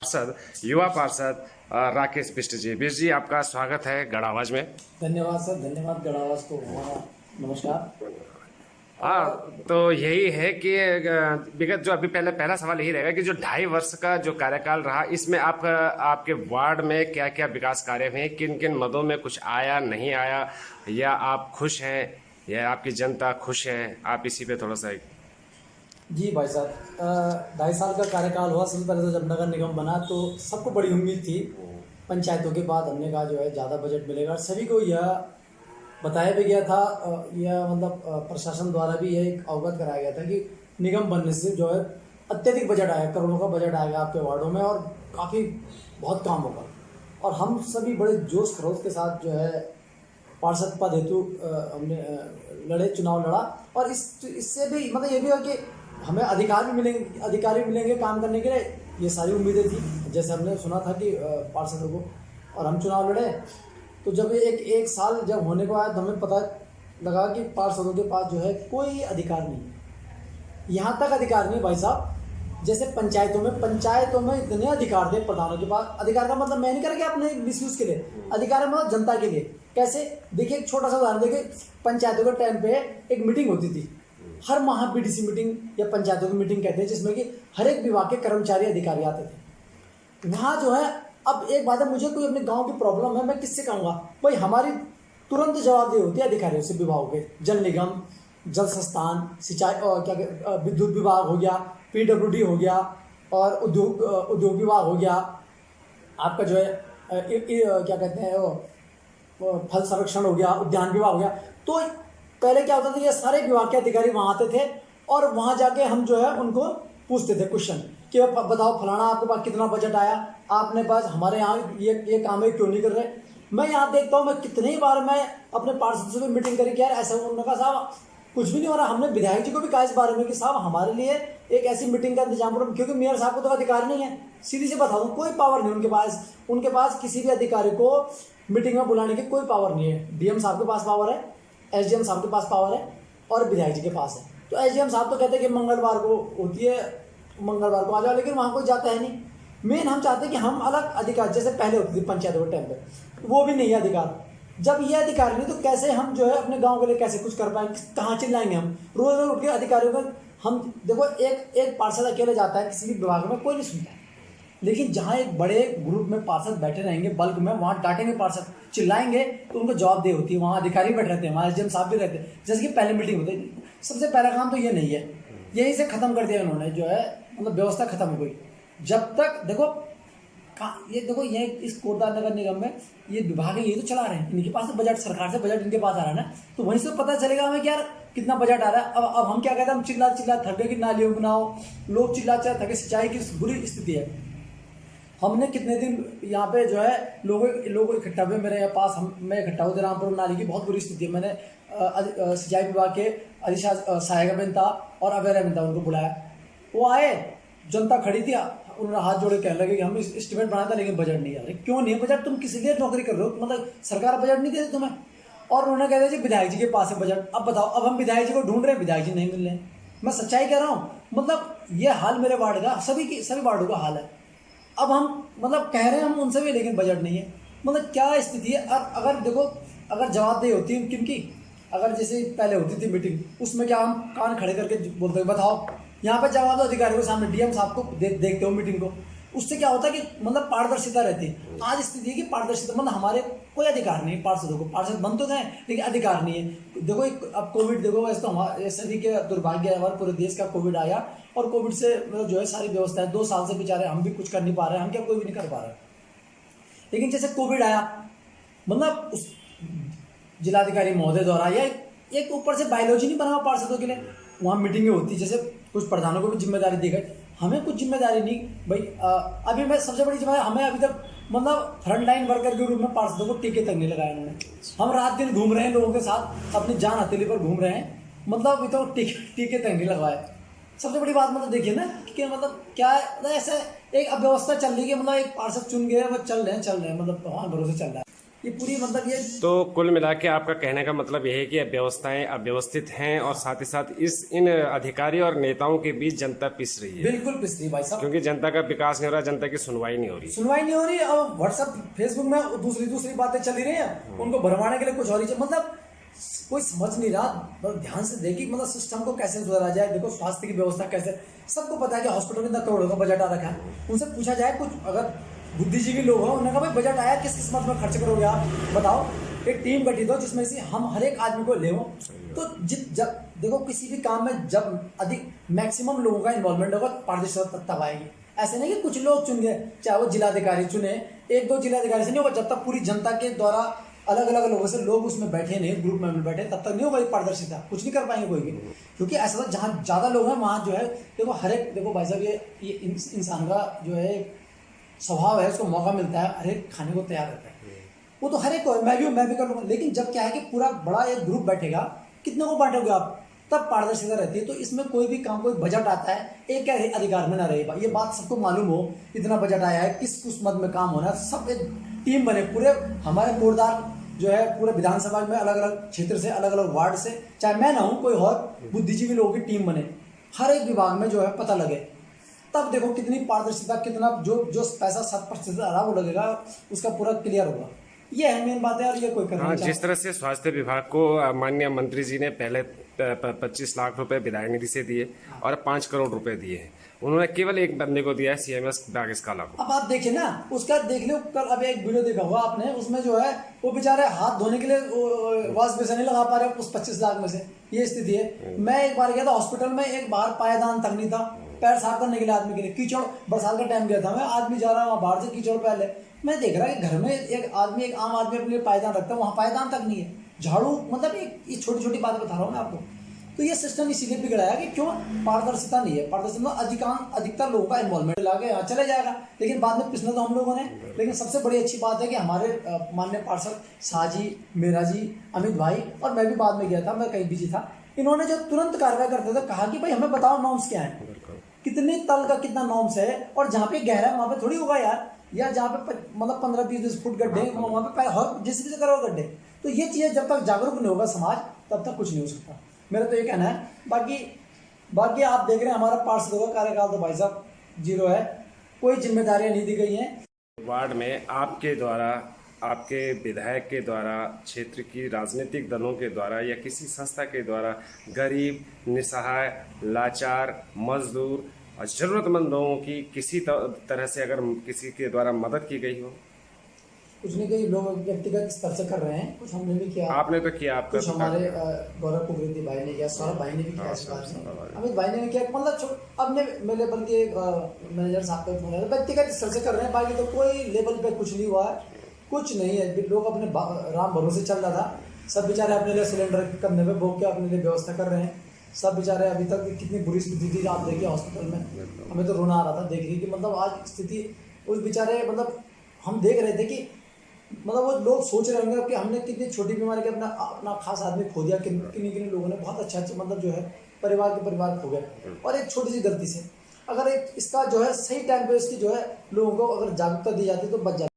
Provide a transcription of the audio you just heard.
पार्षद युवा पार्षद राकेश बिष्ट जी। बिष्ट जी, आपका स्वागत है गढ़ आवाज में। धन्यवाद सर, धन्यवाद गढ़ आवाज को हमारा नमस्कार। हाँ, तो यही है कि विगत जो अभी पहला सवाल यही रहेगा कि जो 2.5 वर्ष का जो कार्यकाल रहा, इसमें आपके वार्ड में क्या क्या विकास कार्य हुए, किन किन मदों में कुछ आया नहीं आया, या आप खुश हैं या आपकी जनता खुश है? आप इसी पे थोड़ा सा जी भाई साहब, 2.5 साल का कार्यकाल हुआ। सबसे पहले तो जब नगर निगम बना तो सबको बड़ी उम्मीद थी। पंचायतों के बाद हमने कहा जो है ज़्यादा बजट मिलेगा, और सभी को यह बताया भी गया था, यह मतलब प्रशासन द्वारा भी यह एक अवगत कराया गया था कि निगम बनने से जो है अत्यधिक बजट आएगा, करोड़ों का बजट आएगा आपके वार्डों में और काफ़ी बहुत काम होगा। और हम सभी बड़े जोश खरोश के साथ जो है पार्षद पद हेतु हमने चुनाव लड़ा। और इससे भी मतलब ये भी है कि हमें अधिकार भी मिलेंगे काम करने के लिए, ये सारी उम्मीदें थी। जैसे हमने सुना था कि पार्षदों को, और हम चुनाव लड़े तो जब एक साल जब होने को आया तो हमें पता लगा कि पार्षदों के पास जो है कोई अधिकार नहीं है। यहाँ तक अधिकार नहीं भाई साहब, जैसे पंचायतों में इतने अधिकार थे प्रधानों के पास। अधिकार का मतलब मैं नहीं कर रहा कि अपने मिसयूज के लिए, अधिकार है मतलब जनता के लिए। कैसे? देखिए, एक छोटा सा उदाहरण देखिए, पंचायतों के टाइम पे एक मीटिंग होती थी, हर माह बीडीसी मीटिंग या पंचायतों की मीटिंग कहते हैं, जिसमें कि हर एक विभाग के कर्मचारी अधिकारी आते थे। वहाँ जो है, अब एक बात है, मुझे कोई अपने गांव की प्रॉब्लम है, मैं किससे कहूँगा भाई? हमारी तुरंत जवाबदेही होती है अधिकारियों से, विभागों के, जल निगम, जल संस्थान, सिंचाई और क्या विद्युत विभाग हो गया, पीडब्ल्यूडी हो गया, और उद्योग विभाग हो गया, आपका जो है क्या कहते हैं वो फल संरक्षण हो गया, उद्यान विभाग हो गया। तो पहले क्या होता था, ये सारे विभाग के अधिकारी वहाँ आते थे और वहाँ जाके हम जो है उनको पूछते थे क्वेश्चन कि बताओ फलाना, आपके पास कितना बजट आया, आपने पास हमारे यहाँ ये काम है, क्यों नहीं कर रहे? मैं यहाँ देखता हूँ, मैं कितनी बार मैं अपने पार्षद से भी मीटिंग करी कि यार ऐसा। उन्होंने कहा साहब कुछ भी नहीं हो रहा। हमने विधायक जी को भी कहा इस बारे में कि साहब हमारे लिए एक ऐसी मीटिंग का इंतजाम करो, क्योंकि मेयर साहब को तो अधिकार नहीं है, सीधी से बता दूं, कोई पावर नहीं उनके पास किसी भी अधिकारी को मीटिंग में बुलाने की कोई पावर नहीं है। डीएम साहब के पास पावर है, एसडीएम साहब के पास पावर है, और विधायक जी के पास है। तो एसडीएम साहब तो कहते हैं कि मंगलवार को होती है, मंगलवार को आ जाओ, लेकिन वहाँ कोई जाता है नहीं। मेन हम चाहते हैं कि हम अलग अधिकार, जैसे पहले होती थी पंचायतों के टाइम पर, वो भी नहीं है अधिकार। जब ये अधिकार नहीं तो कैसे हम जो है अपने गांव के लिए कैसे कुछ कर पाएंगे? कहाँ चिल्लाएंगे हम? रोज रोज उठ के अधिकारियों को हम देखो, एक पार्षद अकेले जाता है किसी भी विभाग में, कोई नहीं सुनता है। लेकिन जहाँ एक बड़े ग्रुप में पार्षद बैठे रहेंगे बल्क में, वहाँ डांटेंगे पार्षद, चिल्लाएंगे तो उनको जवाबदेही होती है। वहाँ अधिकारी बैठे रहते हैं, वहाँ एसडीएम साहब भी रहते हैं। जैसे कि पहले मीटिंग होती है, सबसे पहला काम तो ये नहीं है, यहीं से खत्म कर दिया उन्होंने, जो है मतलब व्यवस्था खत्म हो गई। जब तक देखो ये देखो, ये इस कोटद्वार नगर निगम में ये विभाग है, ये तो चला रहे हैं, इनके पास तो बजट, सरकार से बजट इनके पास आ रहा है ना, तो वहीं से पता चलेगा हमें कि यार कितना बजट आ रहा है। अब हम क्या कहते हैं, हम चिल्ला थक गए कि नालियों बनाओ, लोग चिल्ला थके, सिंचाई की बुरी स्थिति है। हमने कितने दिन यहाँ पे जो है लोग इकट्ठा हुए मेरे पास, मैं इकट्ठा हुआ रामपुर नाली की बहुत बुरी स्थिति है। मैंने सिंचाई विभाग के सहायक अभियंता और अवेयर अभियंता उनको बुलाया, वो आए, जनता खड़ी थी, उन्होंने हाथ जोड़े कहने लगे कि हम एस्टिमेट बनाया था लेकिन बजट नहीं आ रहा। क्यों नहीं है बजट? तुम किसी लिए नौकरी कर रहे हो? मतलब सरकार बजट नहीं देती तुम्हें? और उन्होंने कह दिया जी विधायक जी के पास है बजट। अब बताओ, अब हम विधायक जी को ढूंढ रहे हैं, विधायक जी नहीं मिल रहे हैं। मैं सच्चाई कह रहा हूँ, मतलब ये हाल मेरे वार्ड का, सभी वार्डों का हाल है। अब हम मतलब कह रहे हैं हम उनसे भी, लेकिन बजट नहीं है। मतलब क्या स्थिति है? और अगर देखो, अगर जवाबदेही होती है किनकी, अगर जैसे पहले होती थी मीटिंग, उसमें क्या हम कान खड़े करके बोलते बताओ, यहाँ पे जवाब दो अधिकारियों के सामने, डीएम साहब को देखते हो मीटिंग को, उससे क्या होता है कि मतलब पारदर्शिता रहती है। आज स्थिति है कि पारदर्शिता मतलब हमारे कोई अधिकार नहीं, पार्षदों को, पार्षद बन तो गए लेकिन अधिकार नहीं है। देखो अब कोविड देखो, वैसे तो हमारे सभी के दुर्भाग्य है, हमारे पूरे देश का कोविड आया, और कोविड से जो है सारी व्यवस्थाएं 2 साल से बेचारे हम भी कुछ कर नहीं पा रहे हैं, हम क्या कोई भी नहीं कर पा रहे। लेकिन जैसे कोविड आया, मतलब उस जिलाधिकारी महोदय द्वारा या एक ऊपर से बायोलॉजी नहीं बना हुआ पार्षदों के लिए, वहाँ मीटिंगें होती, जैसे कुछ प्रधानों को भी जिम्मेदारी दी गई, हमें कुछ जिम्मेदारी नहीं भाई। अभी मैं सबसे बड़ी जिम्मेदारी, हमें अभी तक मतलब फ्रंट लाइन वर्कर के रूप में पार्षदों को टीके तक नहीं लगाए उन्होंने। हम रात दिन घूम रहे हैं लोगों के साथ, अपनी जान हथेली पर घूम रहे हैं, मतलब अभी तो टीके तक नहीं लगवाए। सबसे बड़ी बात मतलब देखिए ना कि मतलब क्या है, मतलब ऐसे एक अव्यवस्था चल रही है, मतलब एक पार्षद चुन गए, वो चल रहे हैं मतलब भगवान भरोसे चल रहा है। ये पूरी मतलब ये तो कुल मिला के आपका कहने का मतलब यह है कि व्यवस्थाएं अव्यवस्थित हैं और साथ ही साथ इन अधिकारी और नेताओं के बीच जनता पिस रही है, बिल्कुल पिछली भाई साहब, क्योंकि जनता का विकास नहीं हो रहा, जनता की सुनवाई नहीं हो रही। सुनवाई नहीं हो रही और व्हाट्सएप फेसबुक में दूसरी बातें चली रही है, उनको भरमाने के लिए कुछ और ही मतलब कोई समझ नहीं रहा। मतलब ध्यान से देखिए मतलब सिस्टम को कैसे सुधारा जाए। देखो स्वास्थ्य की व्यवस्था कैसे, सबको पता है कि हॉस्पिटल में इतना करोड़ों का बजट आ रखा है, उनसे पूछा जाए कुछ अगर बुद्धिजीवी लोग हो, उन्होंने कहा भाई बजट आया किस किस मत में खर्च करोगे आप बताओ। एक टीम गठित हो जिसमें से हम हर एक आदमी को ले तो जब देखो किसी भी काम में जब अधिक मैक्सिमम लोगों का इन्वॉल्वमेंट होगा पारदर्शिता तब आएगी। ऐसे नहीं कि कुछ लोग चुन गए, चाहे वो जिलाधिकारी चुने, एक दो जिलाधिकारी से नहीं होगा, जब तक पूरी जनता के द्वारा अलग अलग लोगों से लोग उसमें बैठे नहीं, ग्रुप में बैठे, तब तक नहीं होगा पारदर्शिता, कुछ नहीं कर पाएंगे कोई भी। क्योंकि ऐसा जहाँ ज़्यादा लोग हैं वहाँ जो है देखो हर एक, देखो भाई साहब ये इंसान का जो है स्वभाव है, उसको मौका मिलता है, हर एक खाने को तैयार रहता है, वो तो हर एक को, मैं भी कर लूँगा। लेकिन जब क्या है कि पूरा बड़ा एक ग्रुप बैठेगा, कितने को बांटोगे आप, तब पारदर्शिता रहती है। तो इसमें कोई भी काम, कोई बजट आता है, एक क्या अधिकार में ना रहे, ये बात सबको मालूम हो, इतना बजट आया है, किस मद में काम होना है, सब एक टीम बने पूरे। हमारे कोटदार जो है पूरे विधानसभा में अलग अलग क्षेत्र से, अलग अलग वार्ड से, चाहे मैं ना हूँ, कोई और बुद्धिजीवी लोगों की टीम बने, हर एक विभाग में जो है पता लगे, तब देखो कितनी पारदर्शिता, कितना जो पैसा 7% आ रहा वो लगेगा, उसका पूरा क्लियर होगा। ये है मेन बात है। और ये कोई करना हाँ, जिस तरह से स्वास्थ्य विभाग को माननीय मंत्री जी ने पहले 25 लाख रुपए विधायक निधि से दिए और 5 करोड़ रुपए दिए हैं, उन्होंने केवल एक बंदे को दिया है, CMS नागेश काला को। अब आप देखिए ना, उसका देख लो, कल अभी एक वीडियो देखा होगा आपने, उसमें जो है वो बेचारे हाथ धोने के लिए वॉश बेसिन नहीं लगा पा रहे उस 25 लाख में से, ये स्थिति है। मैं एक बार गया था हॉस्पिटल में, एक बार पायदान तक नहीं था, पैर साफ करने के लिए आदमी के लिए, कीचड़, बरसात का टाइम गया था मैं, आदमी जा रहा है वहाँ बाहर से कीचड़ पहले, मैं देख रहा कि घर में एक आदमी, एक आम आदमी अपने लिए पायदान रखता है, वहाँ पायदान तक नहीं है, झाड़ू, मतलब ये छोटी छोटी बात बता रहा हूँ मैं आपको। तो ये सिस्टम इसीलिए बिगड़ा है कि क्यों पारदर्शिता नहीं है। पारदर्शिता में अधिकतर लोगों का इन्वॉल्वमेंट लाके यहाँ चले जाएगा, लेकिन बाद में पिछले तो हम लोगों ने। लेकिन सबसे बड़ी अच्छी बात है कि हमारे माननीय पार्षद शाहजी, मेरा जी, अमित भाई, और मैं भी बाद में गया था, मैं कहीं बिजी था, इन्होंने जो तुरंत कार्रवाई करते थे, कहा कि भाई हमें बताओ नॉर्म्स क्या है, कितने तल का कितना नॉर्म्स है, और जहाँ पे गहरा है वहाँ पे थोड़ी होगा यार जहाँ पे मतलब 15-20 फुट गड्ढे, वहाँ पे हर जिस भी से करो गड्ढे। तो ये चीज़ें जब तक जागरूक नहीं होगा समाज, तब तक कुछ नहीं हो सकता, मेरा तो ये कहना है। बाकी आप देख रहे हैं हमारा पार्षदों का कार्यकाल तो भाई साहब 0 है, कोई जिम्मेदारियां नहीं दी गई हैं। वार्ड में आपके द्वारा, आपके विधायक के द्वारा, क्षेत्र की राजनीतिक दलों के द्वारा या किसी संस्था के द्वारा गरीब, निसहाय, लाचार, मजदूर और जरूरतमंद लोगों की किसी तरह से अगर किसी के द्वारा मदद की गई हो? कुछ नहीं, कई लोग व्यक्तिगत स्तर से कर रहे हैं, कुछ हमने भी किया, आपने तो किया, आपका कुछ हमारे गौरव कुकरेती भाई ने किया, सौरभ भाई ने भी किया, अमित भाई ने भी किया, मतलब अब मेरे लेवल के मैनेजर साहब का फोन है, व्यक्तिगत स्तर से कर रहे हैं। बाकी तो कोई लेवल पे कुछ नहीं हुआ है, कुछ नहीं है। लोग अपने राम भरोसे चल रहा था, सब बेचारे अपने लिए सिलेंडर कंधे पे भोग के अपने लिए व्यवस्था कर रहे हैं, सब बेचारे। अभी तक कितनी बुरी स्थिति थी आप देखिए हॉस्पिटल में, हमें तो रोना आ रहा था देख रही कि मतलब आज स्थिति उस बेचारे, मतलब हम देख रहे थे कि मतलब वो लोग सोच रहे होंगे कि हमने कितनी छोटी बीमारी के अपना खास आदमी खो दिया, किन्हीं लोगों ने बहुत अच्छे मतलब जो है परिवार खो गए, और एक छोटी सी गलती से। अगर एक इसका जो है सही टाइम पे इसकी जो है लोगों को अगर जागरूकता दी जाती तो बच जाती।